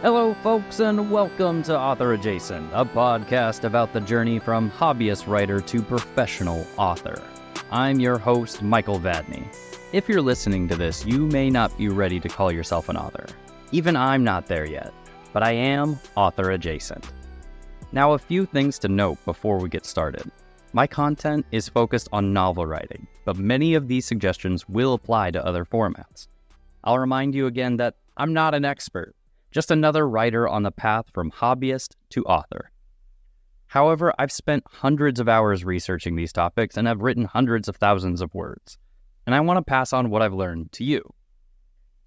Hello, folks, and welcome to Author Adjacent, a podcast about the journey from hobbyist writer to professional author. I'm your host, Michael Vadney. If you're listening to this, you may not be ready to call yourself an author. Even I'm not there yet, but I am Author Adjacent. Now, a few things to note before we get started. My content is focused on novel writing, but many of these suggestions will apply to other formats. I'll remind you again that I'm not an expert. Just another writer on the path from hobbyist to author. However, I've spent hundreds of hours researching these topics and have written hundreds of thousands of words, and I want to pass on what I've learned to you.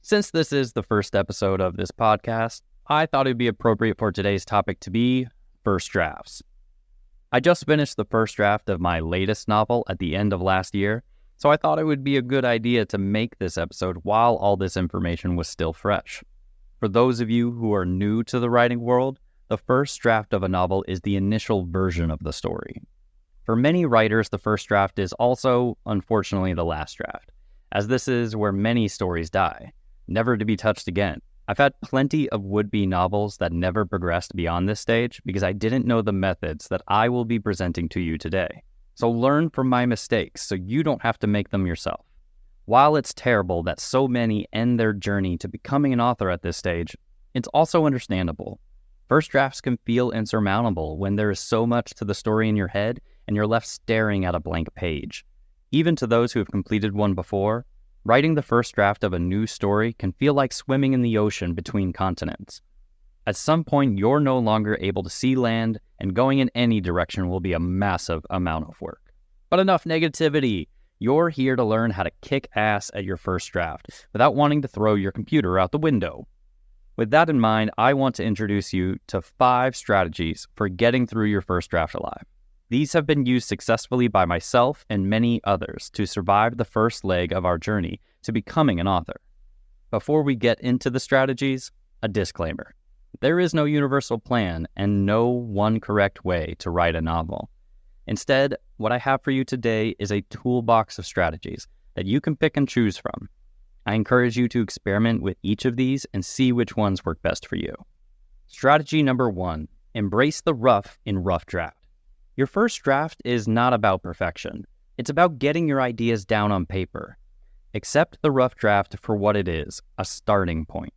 Since this is the first episode of this podcast, I thought it would be appropriate for today's topic to be first drafts. I just finished the first draft of my latest novel at the end of last year, so I thought it would be a good idea to make this episode while all this information was still fresh. For those of you who are new to the writing world, the first draft of a novel is the initial version of the story. For many writers, the first draft is also, unfortunately, the last draft, as this is where many stories die, never to be touched again. I've had plenty of would-be novels that never progressed beyond this stage because I didn't know the methods that I will be presenting to you today. So learn from my mistakes so you don't have to make them yourself. While it's terrible that so many end their journey to becoming an author at this stage, it's also understandable. First drafts can feel insurmountable when there is so much to the story in your head and you're left staring at a blank page. Even to those who have completed one before, writing the first draft of a new story can feel like swimming in the ocean between continents. At some point, you're no longer able to see land, and going in any direction will be a massive amount of work. But enough negativity! You're here to learn how to kick ass at your first draft without wanting to throw your computer out the window. With that in mind, I want to introduce you to 5 strategies for getting through your first draft alive. These have been used successfully by myself and many others to survive the first leg of our journey to becoming an author. Before we get into the strategies, a disclaimer. There is no universal plan and no one correct way to write a novel. Instead, what I have for you today is a toolbox of strategies that you can pick and choose from. I encourage you to experiment with each of these and see which ones work best for you. Strategy number 1, embrace the rough in rough draft. Your first draft is not about perfection. It's about getting your ideas down on paper. Accept the rough draft for what it is, a starting point.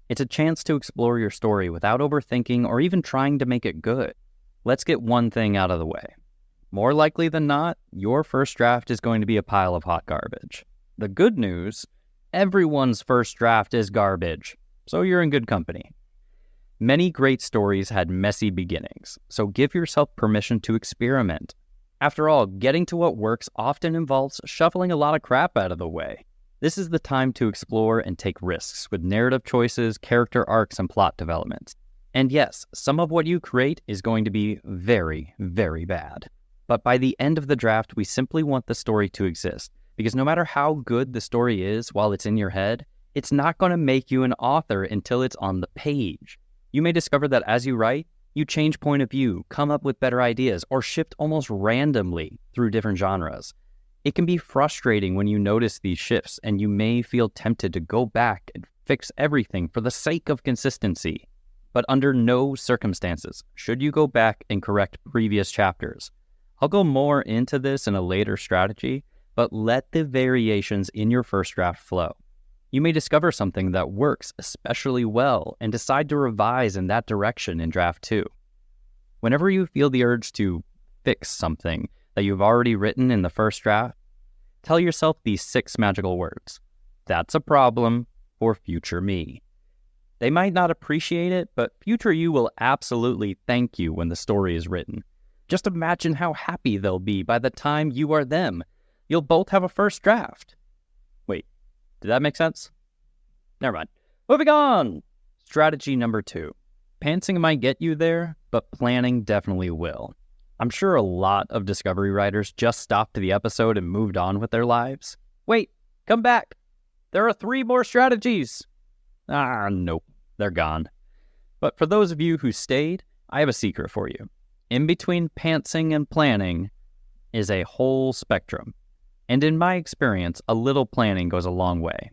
It's a chance to explore your story without overthinking or even trying to make it good. Let's get one thing out of the way. More likely than not, your first draft is going to be a pile of hot garbage. The good news, everyone's first draft is garbage, so you're in good company. Many great stories had messy beginnings, so give yourself permission to experiment. After all, getting to what works often involves shuffling a lot of crap out of the way. This is the time to explore and take risks with narrative choices, character arcs, and plot developments. And yes, some of what you create is going to be very, very bad. But by the end of the draft, we simply want the story to exist, because no matter how good the story is while it's in your head, it's not going to make you an author until it's on the page. You may discover that as you write, you change point of view, come up with better ideas, or shift almost randomly through different genres. It can be frustrating when you notice these shifts, and you may feel tempted to go back and fix everything for the sake of consistency. But under no circumstances should you go back and correct previous chapters. I'll go more into this in a later strategy, but let the variations in your first draft flow. You may discover something that works especially well and decide to revise in that direction in draft 2. Whenever you feel the urge to fix something that you've already written in the first draft, tell yourself these 6 magical words. That's a problem for future me. They might not appreciate it, but future you will absolutely thank you when the story is written. Just imagine how happy they'll be by the time you are them. You'll both have a first draft. Wait, did that make sense? Never mind. Moving on! Strategy number 2. Pantsing might get you there, but planning definitely will. I'm sure a lot of discovery writers just stopped the episode and moved on with their lives. Wait, come back! There are 3 more strategies! Nope, they're gone. But for those of you who stayed, I have a secret for you. In between pantsing and planning is a whole spectrum. And in my experience, a little planning goes a long way.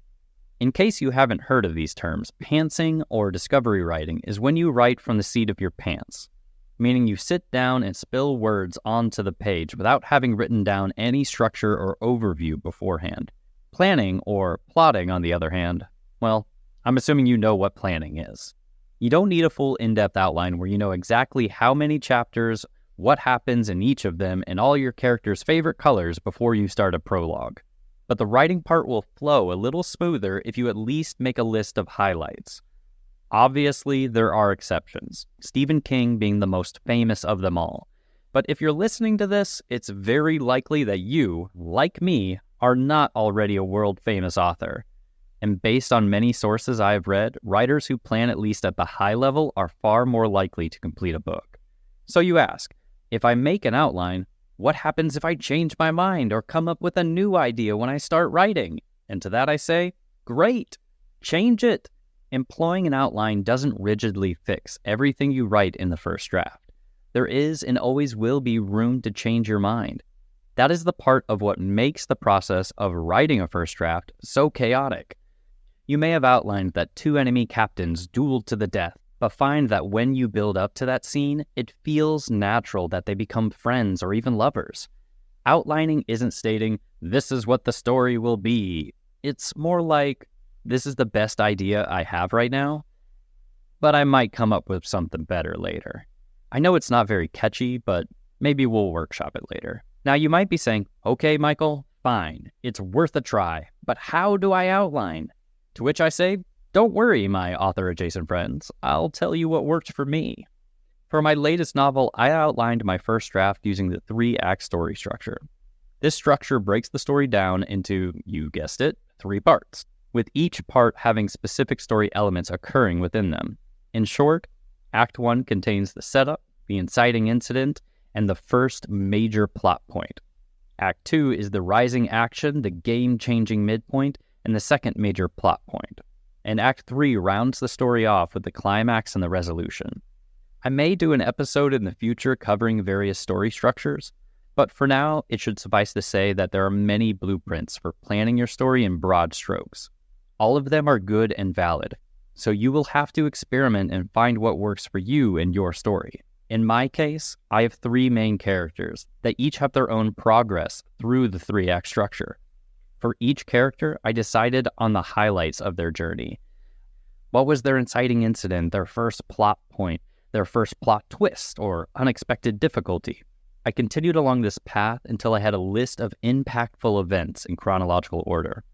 In case you haven't heard of these terms, pantsing or discovery writing is when you write from the seat of your pants, meaning you sit down and spill words onto the page without having written down any structure or overview beforehand. Planning, or plotting on the other hand, well, I'm assuming you know what planning is. You don't need a full in-depth outline where you know exactly how many chapters, what happens in each of them, and all your character's favorite colors before you start a prologue. But the writing part will flow a little smoother if you at least make a list of highlights. Obviously, there are exceptions, Stephen King being the most famous of them all. But if you're listening to this, it's very likely that you, like me, are not already a world-famous author. And based on many sources I have read, writers who plan at least at the high level are far more likely to complete a book. So you ask, if I make an outline, what happens if I change my mind or come up with a new idea when I start writing? And to that I say, great, change it. Employing an outline doesn't rigidly fix everything you write in the first draft. There is and always will be room to change your mind. That is the part of what makes the process of writing a first draft so chaotic. You may have outlined that two enemy captains dueled to the death, but find that when you build up to that scene, it feels natural that they become friends or even lovers. Outlining isn't stating, this is what the story will be. It's more like, this is the best idea I have right now, but I might come up with something better later. I know it's not very catchy, but maybe we'll workshop it later. Now you might be saying, okay, Michael, fine, it's worth a try, but how do I outline? To which I say, don't worry, my author-adjacent friends, I'll tell you what worked for me. For my latest novel, I outlined my first draft using the 3-act story structure. This structure breaks the story down into, you guessed it, 3 parts, with each part having specific story elements occurring within them. In short, Act 1 contains the setup, the inciting incident, and the first major plot point. Act 2 is the rising action, the game-changing midpoint, and the second major plot point. And Act 3 rounds the story off with the climax and the resolution. I may do an episode in the future covering various story structures, but for now, it should suffice to say that there are many blueprints for planning your story in broad strokes. All of them are good and valid, so you will have to experiment and find what works for you and your story. In my case, I have 3 main characters that each have their own progress through the 3-act structure. For each character, I decided on the highlights of their journey. What was their inciting incident, their first plot point, their first plot twist, or unexpected difficulty? I continued along this path until I had a list of impactful events in chronological order.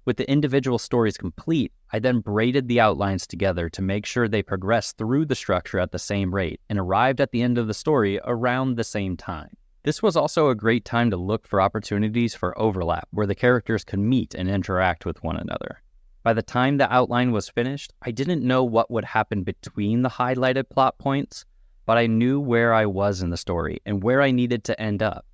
With the individual stories complete, I then braided the outlines together to make sure they progressed through the structure at the same rate and arrived at the end of the story around the same time. This was also a great time to look for opportunities for overlap where the characters could meet and interact with one another. By the time the outline was finished, I didn't know what would happen between the highlighted plot points, but I knew where I was in the story and where I needed to end up.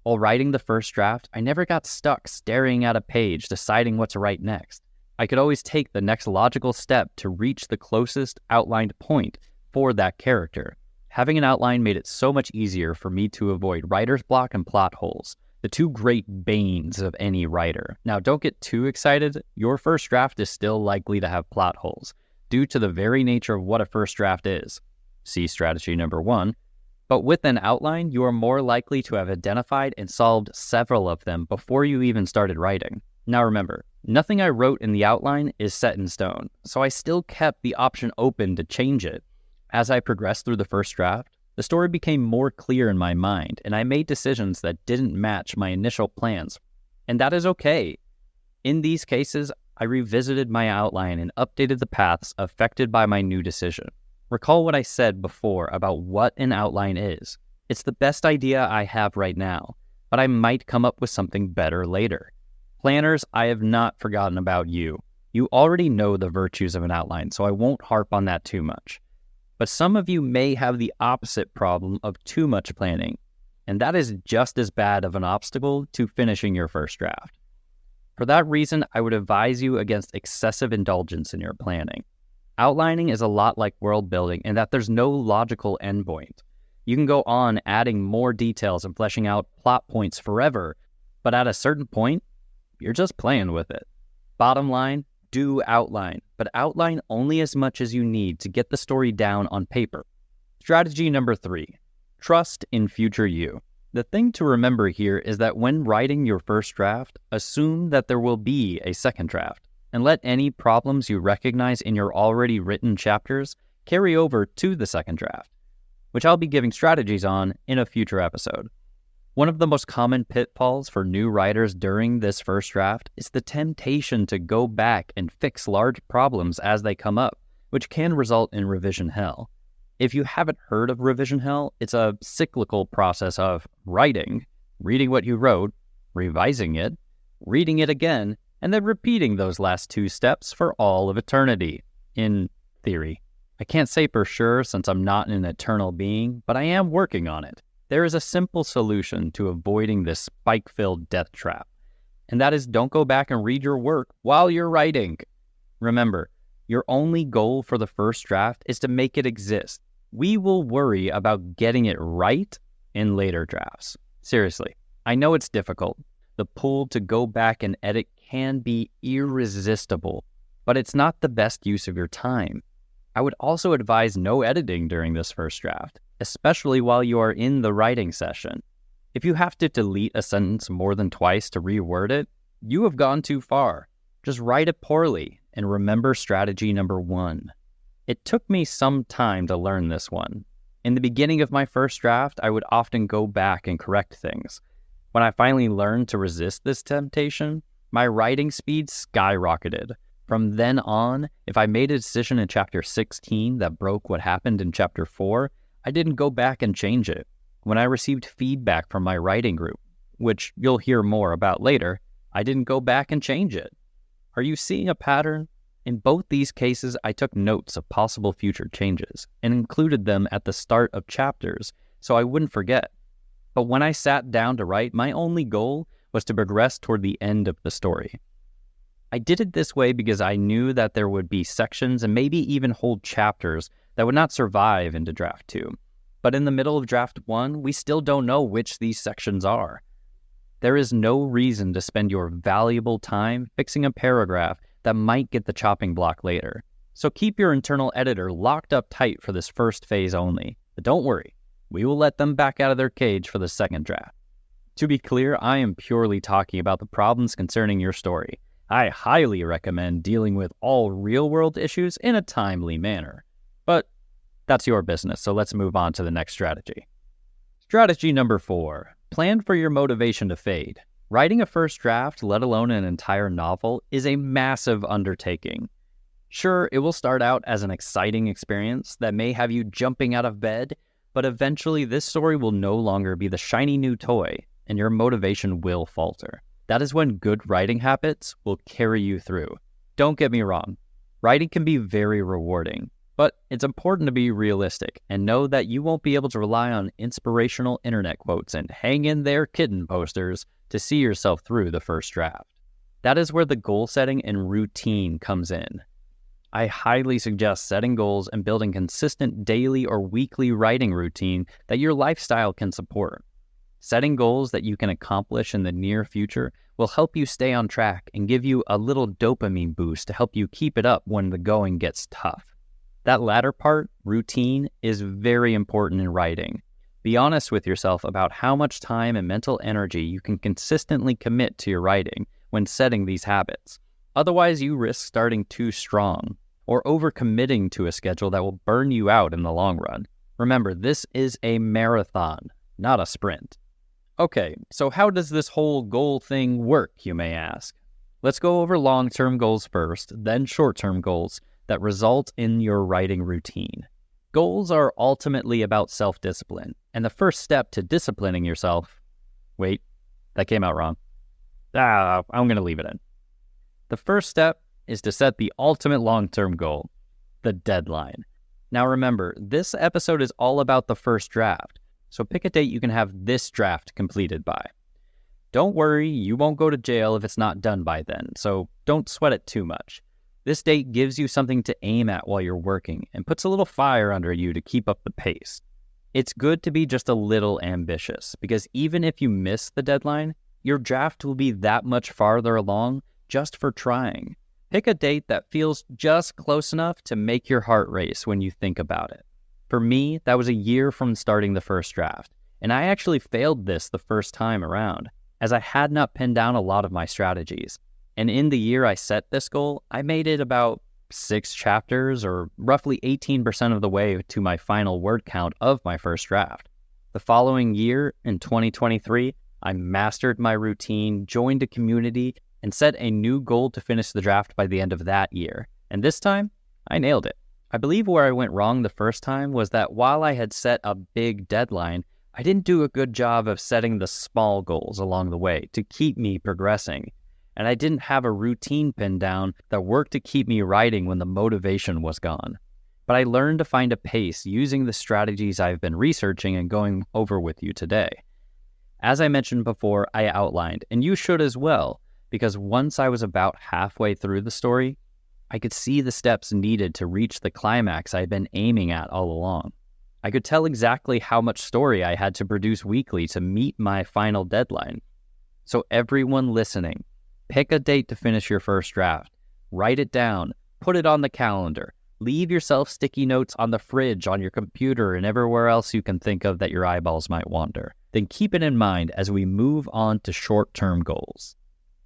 While writing the first draft, I never got stuck staring at a page deciding what to write next. I could always take the next logical step to reach the closest outlined point for that character. Having an outline made it so much easier for me to avoid writer's block and plot holes, the 2 great banes of any writer. Now, don't get too excited. Your first draft is still likely to have plot holes, due to the very nature of what a first draft is. See strategy number 1. But with an outline, you are more likely to have identified and solved several of them before you even started writing. Now remember, nothing I wrote in the outline is set in stone, so I still kept the option open to change it. As I progressed through the first draft, the story became more clear in my mind, and I made decisions that didn't match my initial plans. And that is okay. In these cases, I revisited my outline and updated the paths affected by my new decision. Recall what I said before about what an outline is. It's the best idea I have right now, but I might come up with something better later. Planners, I have not forgotten about you. You already know the virtues of an outline, so I won't harp on that too much. But some of you may have the opposite problem of too much planning, and that is just as bad of an obstacle to finishing your first draft. For that reason, I would advise you against excessive indulgence in your planning. Outlining is a lot like world building in that there's no logical endpoint. You can go on adding more details and fleshing out plot points forever, but at a certain point, you're just playing with it. Bottom line, do outline, but outline only as much as you need to get the story down on paper. Strategy number 3, trust in future you. The thing to remember here is that when writing your first draft, assume that there will be a second draft, and let any problems you recognize in your already written chapters carry over to the second draft, which I'll be giving strategies on in a future episode. One of the most common pitfalls for new writers during this first draft is the temptation to go back and fix large problems as they come up, which can result in revision hell. If you haven't heard of revision hell, it's a cyclical process of writing, reading what you wrote, revising it, reading it again, and then repeating those last 2 steps for all of eternity, in theory. I can't say for sure since I'm not an eternal being, but I am working on it. There is a simple solution to avoiding this spike-filled death trap, and that is don't go back and read your work while you're writing. Remember, your only goal for the first draft is to make it exist. We will worry about getting it right in later drafts. Seriously, I know it's difficult. The pull to go back and edit can be irresistible, but it's not the best use of your time. I would also advise no editing during this first draft, especially while you are in the writing session. If you have to delete a sentence more than twice to reword it, you have gone too far. Just write it poorly and remember strategy number 1. It took me some time to learn this one. In the beginning of my first draft, I would often go back and correct things. When I finally learned to resist this temptation, my writing speed skyrocketed. From then on, if I made a decision in chapter 16 that broke what happened in chapter 4, I didn't go back and change it. When I received feedback from my writing group, which you'll hear more about later, I didn't go back and change it. Are you seeing a pattern? In both these cases, I took notes of possible future changes and included them at the start of chapters so I wouldn't forget. But when I sat down to write, my only goal was to progress toward the end of the story. I did it this way because I knew that there would be sections and maybe even whole chapters that would not survive into draft 2. But in the middle of draft 1, we still don't know which these sections are. There is no reason to spend your valuable time fixing a paragraph that might get the chopping block later. So keep your internal editor locked up tight for this first phase only. But don't worry, we will let them back out of their cage for the second draft. To be clear, I am purely talking about the problems concerning your story. I highly recommend dealing with all real-world issues in a timely manner. But that's your business, so let's move on to the next strategy. Strategy number 4, plan for your motivation to fade. Writing a first draft, let alone an entire novel, is a massive undertaking. Sure, it will start out as an exciting experience that may have you jumping out of bed, but eventually this story will no longer be the shiny new toy, and your motivation will falter. That is when good writing habits will carry you through. Don't get me wrong, writing can be very rewarding, but it's important to be realistic and know that you won't be able to rely on inspirational internet quotes and hang in there kitten posters to see yourself through the first draft. That is where the goal setting and routine comes in. I highly suggest setting goals and building consistent daily or weekly writing routine that your lifestyle can support. Setting goals that you can accomplish in the near future will help you stay on track and give you a little dopamine boost to help you keep it up when the going gets tough. That latter part, routine, is very important in writing. Be honest with yourself about how much time and mental energy you can consistently commit to your writing when setting these habits. Otherwise, you risk starting too strong or overcommitting to a schedule that will burn you out in the long run. Remember, this is a marathon, not a sprint. Okay, so how does this whole goal thing work, you may ask? Let's go over long-term goals first, then short-term goals that result in your writing routine. Goals are ultimately about self-discipline, and the first step to disciplining yourself... Wait, that came out wrong. I'm going to leave it in. The first step is to set the ultimate long-term goal, the deadline. Now remember, this episode is all about the first draft, so pick a date you can have this draft completed by. Don't worry, you won't go to jail if it's not done by then, so don't sweat it too much. This date gives you something to aim at while you're working and puts a little fire under you to keep up the pace. It's good to be just a little ambitious, because even if you miss the deadline, your draft will be that much farther along just for trying. Pick a date that feels just close enough to make your heart race when you think about it. For me, that was a year from starting the first draft, and I actually failed this the first time around, as I had not pinned down a lot of my strategies. And in the year I set this goal, I made it about 6 chapters, or roughly 18% of the way to my final word count of my first draft. The following year, in 2023, I mastered my routine, joined a community, and set a new goal to finish the draft by the end of that year. And this time, I nailed it. I believe where I went wrong the first time was that while I had set a big deadline, I didn't do a good job of setting the small goals along the way to keep me progressing. And I didn't have a routine pinned down that worked to keep me writing when the motivation was gone. But I learned to find a pace using the strategies I've been researching and going over with you today. As I mentioned before, I outlined, and you should as well, because once I was about halfway through the story, I could see the steps needed to reach the climax I'd been aiming at all along. I could tell exactly how much story I had to produce weekly to meet my final deadline. So everyone listening, pick a date to finish your first draft. Write it down, put it on the calendar, leave yourself sticky notes on the fridge, on your computer, and everywhere else you can think of that your eyeballs might wander. Then keep it in mind as we move on to short-term goals.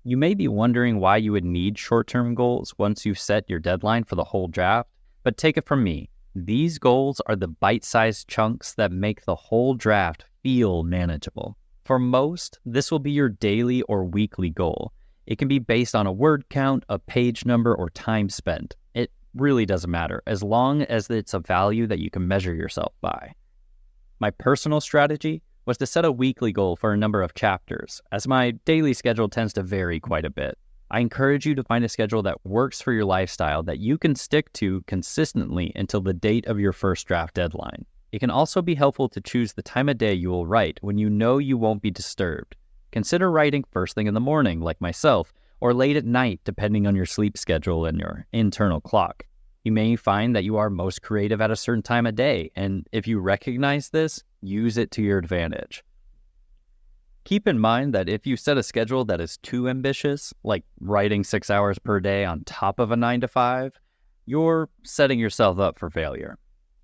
You may be wondering why you would need short-term goals once you've set your deadline for the whole draft, but take it from me. These goals are the bite-sized chunks that make the whole draft feel manageable. For most, this will be your daily or weekly goal. It can be based on a word count, a page number, or time spent. It really doesn't matter, as long as it's a value that you can measure yourself by. My personal strategy was to set a weekly goal for a number of chapters, as my daily schedule tends to vary quite a bit. I encourage you to find a schedule that works for your lifestyle that you can stick to consistently until the date of your first draft deadline. It can also be helpful to choose the time of day you will write when you know you won't be disturbed. Consider writing first thing in the morning, like myself, or late at night, depending on your sleep schedule and your internal clock. You may find that you are most creative at a certain time of day, and if you recognize this, use it to your advantage. Keep in mind that if you set a schedule that is too ambitious, like writing 6 hours per day on top of a 9-to-5, you're setting yourself up for failure.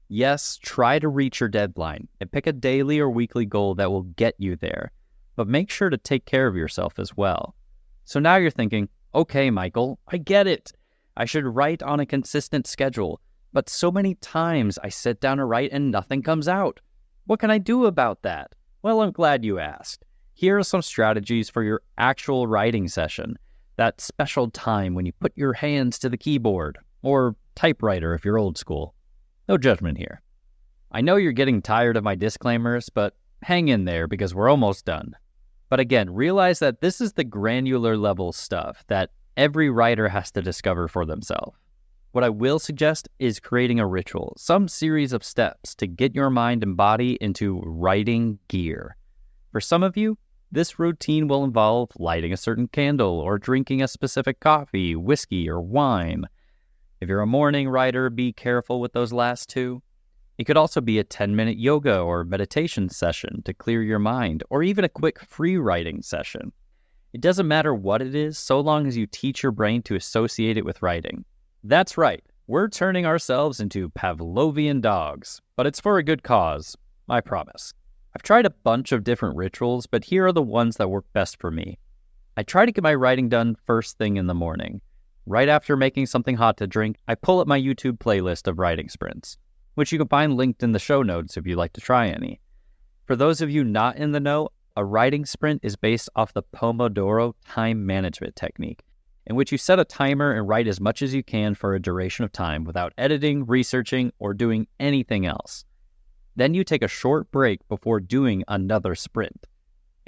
Yes, try to reach your deadline and pick a daily or weekly goal that will get you there, but make sure to take care of yourself as well. So now you're thinking, okay, Michael, I get it. I should write on a consistent schedule, but so many times I sit down to write and nothing comes out. What can I do about that? Well, I'm glad you asked. Here are some strategies for your actual writing session, that special time when you put your hands to the keyboard, or typewriter if you're old school. No judgment here. I know you're getting tired of my disclaimers, but hang in there because we're almost done. But again, realize that this is the granular level stuff that every writer has to discover for themselves. What I will suggest is creating a ritual, some series of steps to get your mind and body into writing gear. For some of you, this routine will involve lighting a certain candle or drinking a specific coffee, whiskey, or wine. If you're a morning writer, be careful with those last two. It could also be a 10-minute yoga or meditation session to clear your mind, or even a quick free writing session. It doesn't matter what it is, so long as you teach your brain to associate it with writing. That's right, we're turning ourselves into Pavlovian dogs, but it's for a good cause, I promise. I've tried a bunch of different rituals, but here are the ones that work best for me. I try to get my writing done first thing in the morning. Right after making something hot to drink, I pull up my YouTube playlist of writing sprints, which you can find linked in the show notes if you'd like to try any. For those of you not in the know, a writing sprint is based off the Pomodoro time management technique, in which you set a timer and write as much as you can for a duration of time without editing, researching, or doing anything else. Then you take a short break before doing another sprint.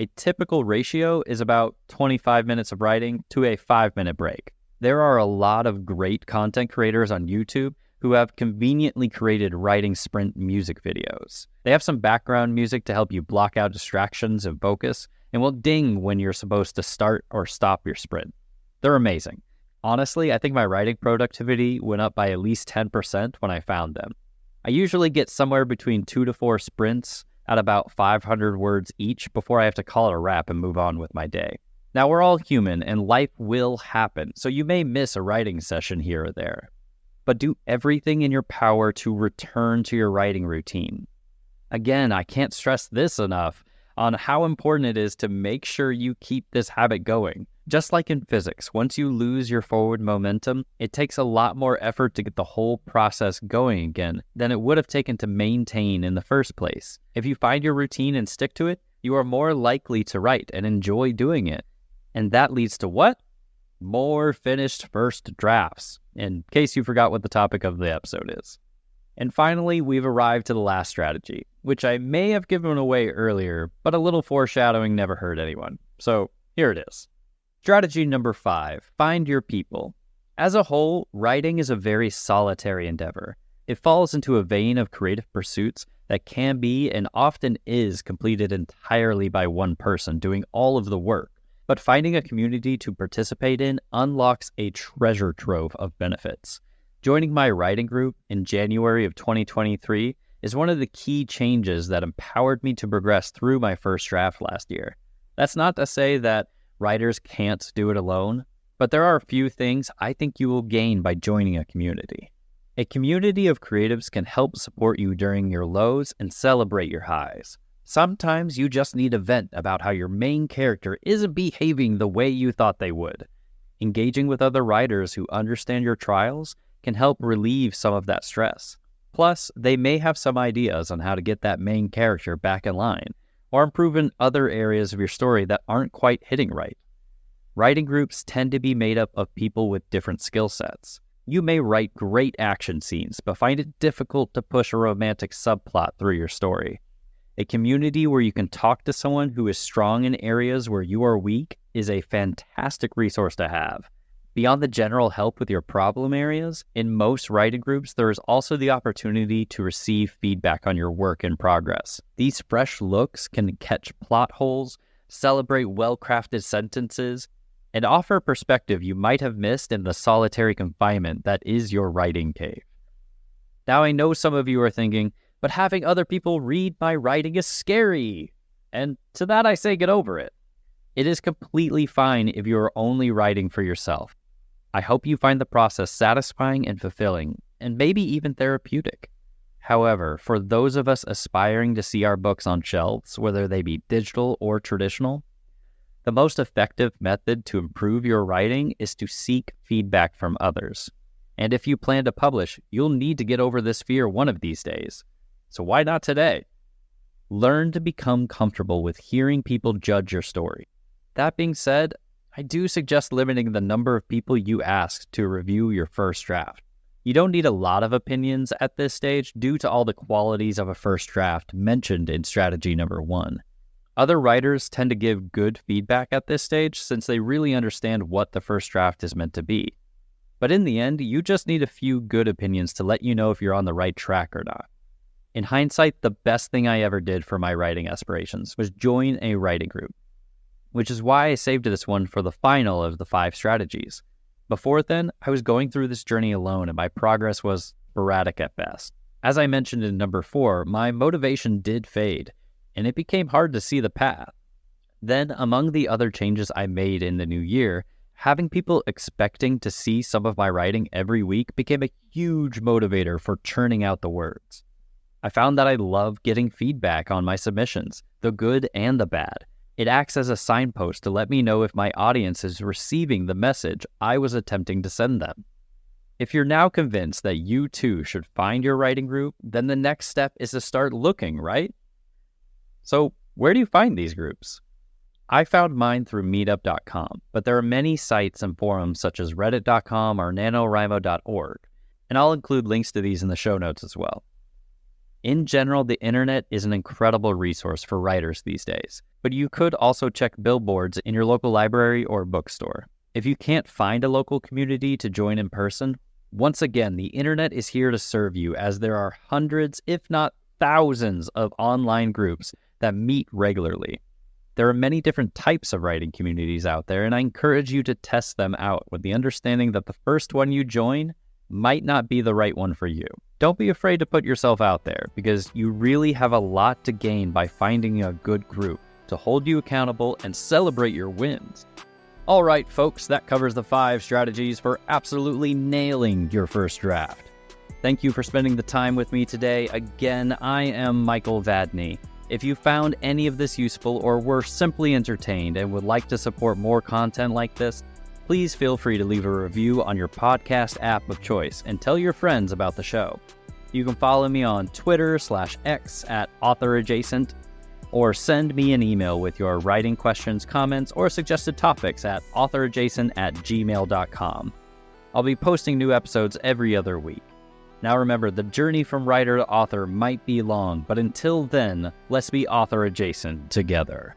A typical ratio is about 25 minutes of writing to a 5-minute break. There are a lot of great content creators on YouTube who have conveniently created writing sprint music videos. They have some background music to help you block out distractions and focus, and will ding when you're supposed to start or stop your sprint. They're amazing. Honestly, I think my writing productivity went up by at least 10% when I found them. I usually get somewhere between 2 to 4 sprints at about 500 words each before I have to call it a wrap and move on with my day. Now, we're all human and life will happen, so you may miss a writing session here or there. But do everything in your power to return to your writing routine. Again, I can't stress this enough on how important it is to make sure you keep this habit going. Just like in physics, once you lose your forward momentum, it takes a lot more effort to get the whole process going again than it would have taken to maintain in the first place. If you find your routine and stick to it, you are more likely to write and enjoy doing it. And that leads to what? More finished first drafts, in case you forgot what the topic of the episode is. And finally, we've arrived to the last strategy, which I may have given away earlier, but a little foreshadowing never hurt anyone. So here it is. Strategy number 5, find your people. As a whole, writing is a very solitary endeavor. It falls into a vein of creative pursuits that can be and often is completed entirely by one person doing all of the work. But finding a community to participate in unlocks a treasure trove of benefits. Joining my writing group in January of 2023 is one of the key changes that empowered me to progress through my first draft last year. That's not to say that writers can't do it alone, but there are a few things I think you will gain by joining a community. A community of creatives can help support you during your lows and celebrate your highs. Sometimes you just need a vent about how your main character isn't behaving the way you thought they would. Engaging with other writers who understand your trials can help relieve some of that stress. Plus, they may have some ideas on how to get that main character back in line, or improve in other areas of your story that aren't quite hitting right. Writing groups tend to be made up of people with different skill sets. You may write great action scenes, but find it difficult to push a romantic subplot through your story. A community where you can talk to someone who is strong in areas where you are weak is a fantastic resource to have. Beyond the general help with your problem areas, in most writing groups, there is also the opportunity to receive feedback on your work in progress. These fresh looks can catch plot holes, celebrate well-crafted sentences, and offer a perspective you might have missed in the solitary confinement that is your writing cave. Now, I know some of you are thinking, but having other people read my writing is scary. And to that I say, get over it. It is completely fine if you are only writing for yourself. I hope you find the process satisfying and fulfilling, and maybe even therapeutic. However, for those of us aspiring to see our books on shelves, whether they be digital or traditional, the most effective method to improve your writing is to seek feedback from others. And if you plan to publish, you'll need to get over this fear one of these days. So why not today? Learn to become comfortable with hearing people judge your story. That being said, I do suggest limiting the number of people you ask to review your first draft. You don't need a lot of opinions at this stage due to all the qualities of a first draft mentioned in strategy number 1. Other writers tend to give good feedback at this stage since they really understand what the first draft is meant to be. But in the end, you just need a few good opinions to let you know if you're on the right track or not. In hindsight, the best thing I ever did for my writing aspirations was join a writing group, which is why I saved this one for the final of the 5 strategies. Before then, I was going through this journey alone and my progress was sporadic at best. As I mentioned in number 4, my motivation did fade, and it became hard to see the path. Then, among the other changes I made in the new year, having people expecting to see some of my writing every week became a huge motivator for churning out the words. I found that I love getting feedback on my submissions, the good and the bad. It acts as a signpost to let me know if my audience is receiving the message I was attempting to send them. If you're now convinced that you too should find your writing group, then the next step is to start looking, right? So, where do you find these groups? I found mine through meetup.com, but there are many sites and forums such as reddit.com or nanowrimo.org, and I'll include links to these in the show notes as well. In general, the internet is an incredible resource for writers these days, but you could also check billboards in your local library or bookstore. If you can't find a local community to join in person, once again, the internet is here to serve you as there are hundreds, if not thousands, of online groups that meet regularly. There are many different types of writing communities out there, and I encourage you to test them out with the understanding that the first one you join might not be the right one for you. Don't be afraid to put yourself out there, because you really have a lot to gain by finding a good group to hold you accountable and celebrate your wins. All right, folks, that covers the 5 strategies for absolutely nailing your first draft. Thank you for spending the time with me today. Again, I am Michael Vadney. If you found any of this useful or were simply entertained and would like to support more content like this, please feel free to leave a review on your podcast app of choice and tell your friends about the show. You can follow me on Twitter/X @AuthorAdjacent, or send me an email with your writing questions, comments, or suggested topics at authoradjacent@gmail.com. I'll be posting new episodes every other week. Now remember, the journey from writer to author might be long, but until then, let's be author adjacent together.